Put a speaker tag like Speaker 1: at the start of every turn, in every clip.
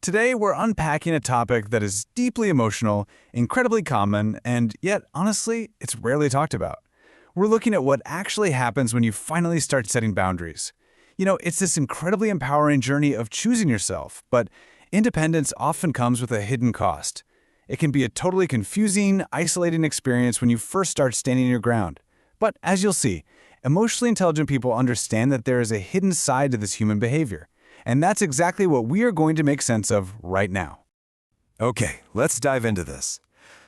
Speaker 1: Today, we're unpacking a topic that is deeply emotional, incredibly common, and yet, honestly, it's rarely talked about. We're looking at what actually happens when you finally start setting boundaries. It's this incredibly empowering journey of choosing yourself, but independence often comes with a hidden cost. It can be a totally confusing, isolating experience when you first start standing your ground. But as you'll see, emotionally intelligent people understand that there is a hidden side to this human behavior. And that's exactly what we are going to make sense of right now.
Speaker 2: Okay, let's dive into this.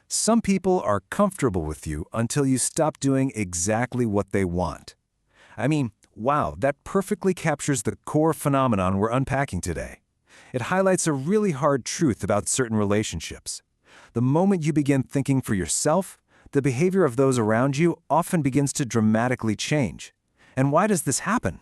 Speaker 2: Some people are comfortable with you until you stop doing exactly what they want. Wow, that perfectly captures the core phenomenon we're unpacking today. It highlights a really hard truth about certain relationships. The moment you begin thinking for yourself, the behavior of those around you often begins to dramatically change. And why does this happen?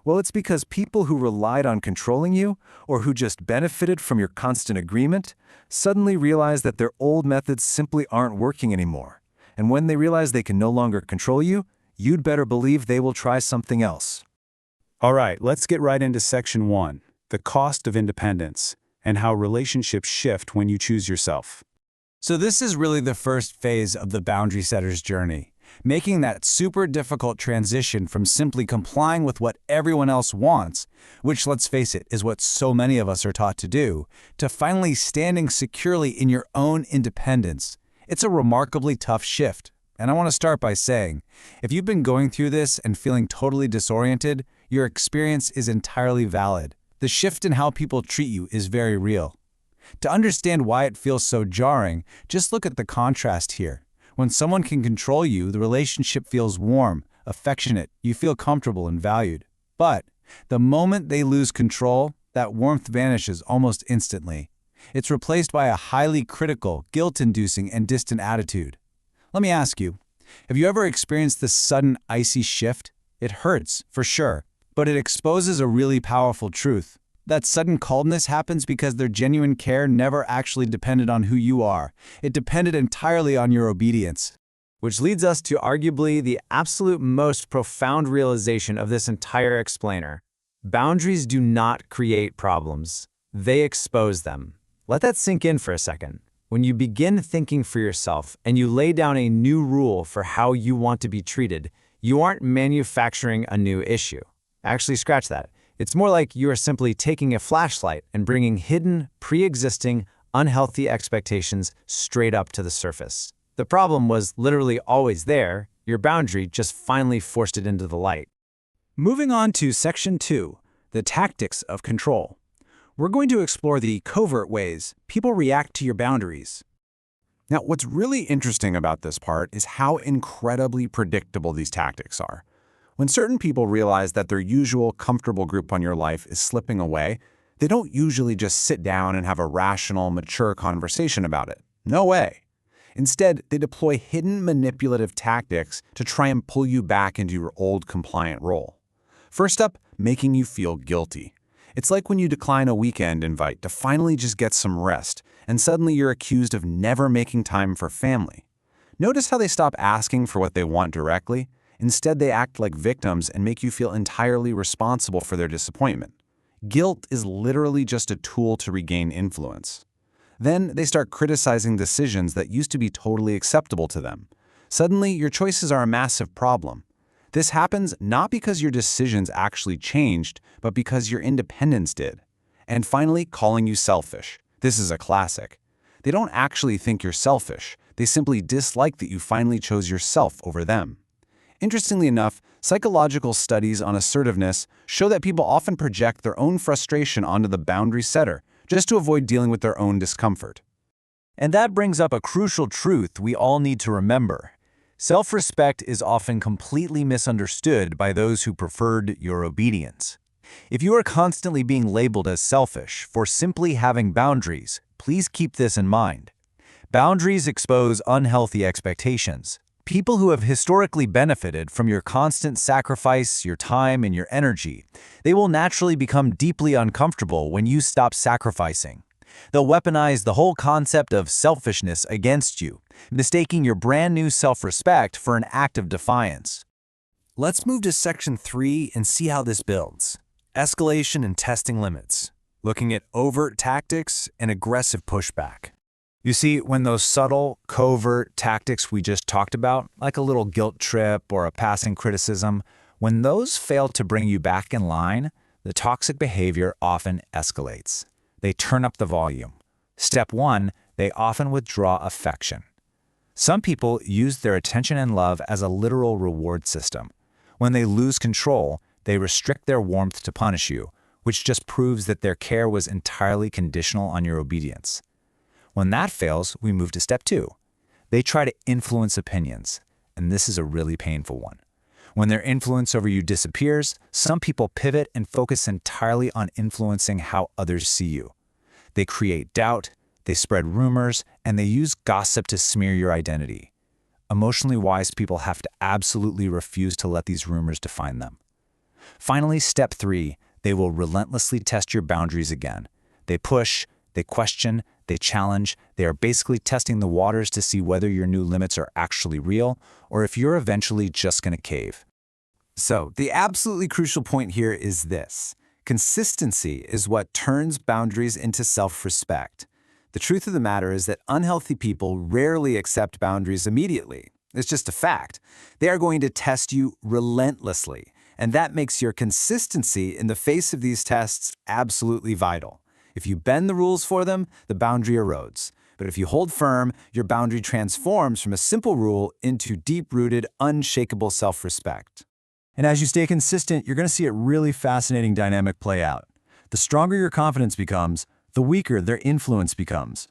Speaker 2: Well, it's because people who relied on controlling you, or who just benefited from your constant agreement, suddenly realize that their old methods simply aren't working anymore. And when they realize they can no longer control you, you'd better believe they will try something else.
Speaker 3: All right, let's get right into Section 1, the cost of independence, and how relationships shift when you choose yourself.
Speaker 1: So this is really the first phase of the boundary setter's journey, making that super difficult transition from simply complying with what everyone else wants, which, let's face it, is what so many of us are taught to do, to finally standing securely in your own independence. It's a remarkably tough shift. And I want to start by saying, if you've been going through this and feeling totally disoriented, your experience is entirely valid. The shift in how people treat you is very real. To understand why it feels so jarring, just look at the contrast here. When someone can control you, the relationship feels warm, affectionate, you feel comfortable and valued. But the moment they lose control, that warmth vanishes almost instantly. It's replaced by a highly critical, guilt-inducing, and distant attitude. Let me ask you, have you ever experienced this sudden, icy shift? It hurts, for sure, but it exposes a really powerful truth. That sudden coldness happens because their genuine care never actually depended on who you are. It depended entirely on your obedience.
Speaker 4: Which leads us to arguably the absolute most profound realization of this entire explainer. Boundaries do not create problems. They expose them. Let that sink in for a second. When you begin thinking for yourself and you lay down a new rule for how you want to be treated, you aren't manufacturing a new issue. Actually, scratch that. It's more like you are simply taking a flashlight and bringing hidden, pre-existing, unhealthy expectations straight up to the surface. The problem was literally always there. Your boundary just finally forced it into the light.
Speaker 3: Moving on to Section 2, the tactics of control. We're going to explore the covert ways people react to your boundaries.
Speaker 5: Now, what's really interesting about this part is how incredibly predictable these tactics are. When certain people realize that their usual comfortable group on your life is slipping away, they don't usually just sit down and have a rational, mature conversation about it. No way. Instead, they deploy hidden manipulative tactics to try and pull you back into your old compliant role. First up, making you feel guilty. It's like when you decline a weekend invite to finally just get some rest, and suddenly you're accused of never making time for family. Notice how they stop asking for what they want directly? Instead, they act like victims and make you feel entirely responsible for their disappointment. Guilt is literally just a tool to regain influence. Then they start criticizing decisions that used to be totally acceptable to them. Suddenly, your choices are a massive problem. This happens not because your decisions actually changed, but because your independence did. And finally, calling you selfish. This is a classic. They don't actually think you're selfish. They simply dislike that you finally chose yourself over them. Interestingly enough, psychological studies on assertiveness show that people often project their own frustration onto the boundary setter, just to avoid dealing with their own discomfort.
Speaker 4: And that brings up a crucial truth we all need to remember. Self-respect is often completely misunderstood by those who preferred your obedience. If you are constantly being labeled as selfish for simply having boundaries, please keep this in mind. Boundaries expose unhealthy expectations. People who have historically benefited from your constant sacrifice, your time, and your energy, they will naturally become deeply uncomfortable when you stop sacrificing. They'll weaponize the whole concept of selfishness against you, mistaking your brand new self-respect for an act of defiance.
Speaker 2: Let's move to Section 3 and see how this builds. Escalation and testing limits.
Speaker 1: looking at overt tactics and aggressive pushback.
Speaker 4: You see, when those subtle, covert tactics we just talked about, like a little guilt trip or a passing criticism, when those fail to bring you back in line, the toxic behavior often escalates. They turn up the volume. Step 1, they often withdraw affection. Some people use their attention and love as a literal reward system. When they lose control, they restrict their warmth to punish you, which just proves that their care was entirely conditional on your obedience. When that fails, we move to step 2. They try to influence opinions, and this is a really painful one. When their influence over you disappears, some people pivot and focus entirely on influencing how others see you. They create doubt, they spread rumors, and they use gossip to smear your identity. Emotionally wise people have to absolutely refuse to let these rumors define them. Finally, step 3, they will relentlessly test your boundaries again. They push, they question, they challenge. They are basically testing the waters to see whether your new limits are actually real or if you're eventually just going to cave.
Speaker 1: So, the absolutely crucial point here is this. Consistency is what turns boundaries into self-respect. The truth of the matter is that unhealthy people rarely accept boundaries immediately. It's just a fact. They are going to test you relentlessly, and that makes your consistency in the face of these tests absolutely vital. If you bend the rules for them, the boundary erodes. But if you hold firm, your boundary transforms from a simple rule into deep-rooted, unshakable self-respect.
Speaker 4: And as you stay consistent, you're going to see a really fascinating dynamic play out. The stronger your confidence becomes, the weaker their influence becomes.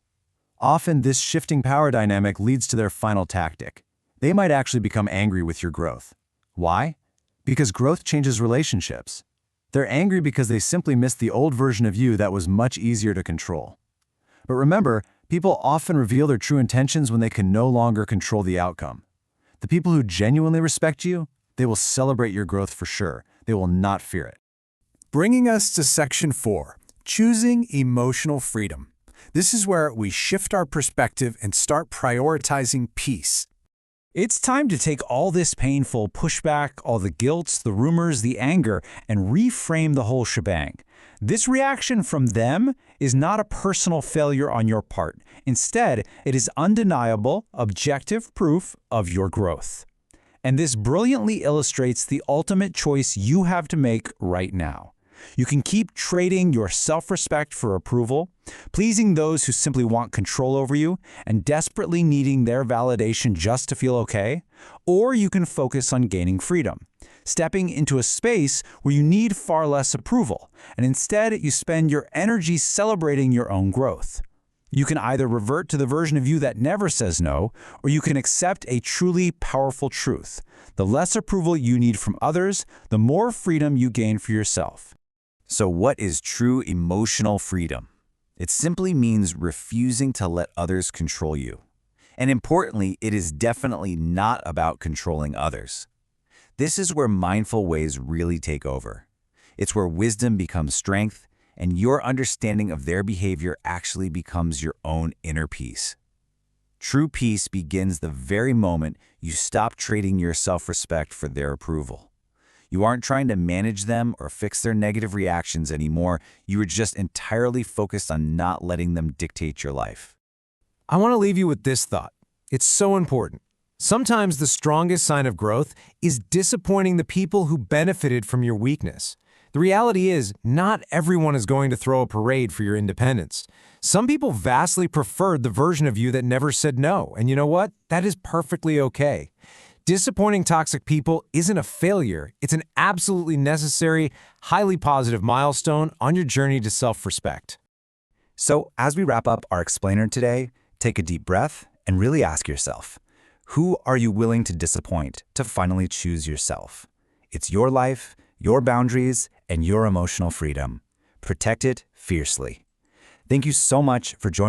Speaker 4: Often, this shifting power dynamic leads to their final tactic. They might actually become angry with your growth. Why? Because growth changes relationships. They're angry because they simply missed the old version of you that was much easier to control. But remember, people often reveal their true intentions when they can no longer control the outcome. The people who genuinely respect you, they will celebrate your growth for sure. They will not fear it.
Speaker 1: Bringing us to Section 4, Choosing Emotional Freedom. This is where we shift our perspective and start prioritizing peace.
Speaker 3: It's time to take all this painful pushback, all the guilt, the rumors, the anger, and reframe the whole shebang. This reaction from them is not a personal failure on your part. Instead, it is undeniable, objective proof of your growth. And this brilliantly illustrates the ultimate choice you have to make right now. You can keep trading your self-respect for approval, pleasing those who simply want control over you, and desperately needing their validation just to feel okay, or you can focus on gaining freedom, stepping into a space where you need far less approval, and instead you spend your energy celebrating your own growth. You can either revert to the version of you that never says no, or you can accept a truly powerful truth. The less approval you need from others, the more freedom you gain for yourself.
Speaker 4: So what is true emotional freedom? It simply means refusing to let others control you. And importantly, it is definitely not about controlling others. This is where mindful ways really take over. It's where wisdom becomes strength, and your understanding of their behavior actually becomes your own inner peace. True peace begins the very moment you stop trading your self-respect for their approval. You aren't trying to manage them or fix their negative reactions anymore. You are just entirely focused on not letting them dictate your life.
Speaker 2: I want to leave you with this thought. It's so important. Sometimes the strongest sign of growth is disappointing the people who benefited from your weakness. The reality is, not everyone is going to throw a parade for your independence. Some people vastly preferred the version of you that never said no, and you know what? That is perfectly okay. Disappointing toxic people isn't a failure. It's an absolutely necessary, highly positive milestone on your journey to self-respect.
Speaker 4: So, as we wrap up our explainer today, take a deep breath and really ask yourself, who are you willing to disappoint to finally choose yourself? It's your life, your boundaries, and your emotional freedom. Protect it fiercely. Thank you so much for joining